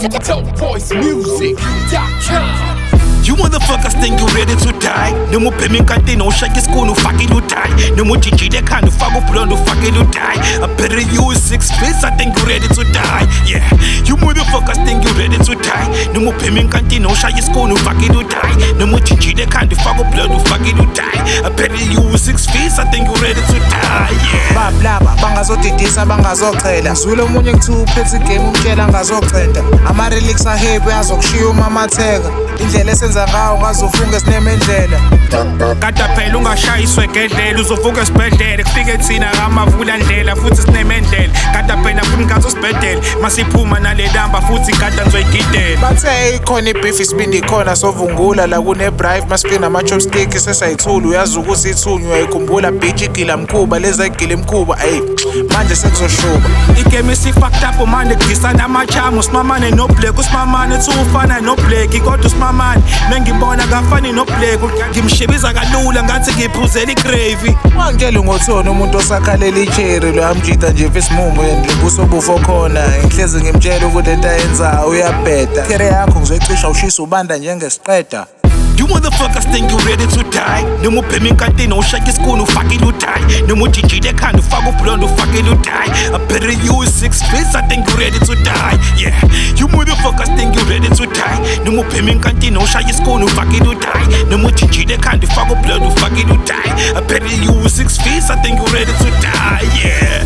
DopeVoiceMusic.com. You motherfuckers think you ready to die? No more payment canteen, no shake your school, no fucking you die. No more GG, they can't fuck up, no fucking you die. I better use 6 feet, I think you ready to die. Yeah, you motherfuckers think you ready to die? No more payment canteen, no shake your school, no fucking you die. No more GG, they can't fuck up, no fucking you die. I better use 6 feet, I think you ready to die. Yeah. Bablaba, bangazodidisa bangazocela. Zwile omunye ngithu uphethe igame umtshela ngazocenta. Ama-relics aheavy azokushiya umamatheka. Indlela esenza ngawo ngazofunga esinemendlela. Kade phela ungashayiswe gedlela uzovuka esibhedlela kufike thina kamavula ndlela futhi sinemendlela. Kade phela futhi ngazo sibhedlela masiphuma nale lamba futhi kade ngizoyigidela. Bathe ikhona ibeef isibindi khona sovungula la kune-bribe masifike nama-chopstick sesayithula uyazi ukuthi ithunywa uyayikhumbula bitch igila mkhuba leza igila mkhuba ey manje sekuzoshuba. Igame si-fucked up manje kudisana amachamu usimamane no-black usimamane ethi ufana no-black kodwa usimamane mengibona kafani no-black ngimshibiza kalula ngathi ngiphuzela i-gravy. Wangitshela ngothona umuntu osakhalela icherry loyamjida nje fesimumo yendlubuso bufo khona ngihlezi ngimtshela ukuthi lento ayenzayo uyabheda kere yakho ngizoyicisha ushisa ubanda njengesiqeda. You motherfuckers think you ready to die? No more payment canteen, no shake your school, no fucking you die. No more GG, they can't fuck up, no fucking you die. I better use 6 feet, I think you ready to die. Yeah, you motherfuckers think you ready to die? No more payment canteen, no shake your school, no fucking you die. No more GG, they can't fuck up, no fucking you die. I better use 6 feet, I think you ready to die. Yeah.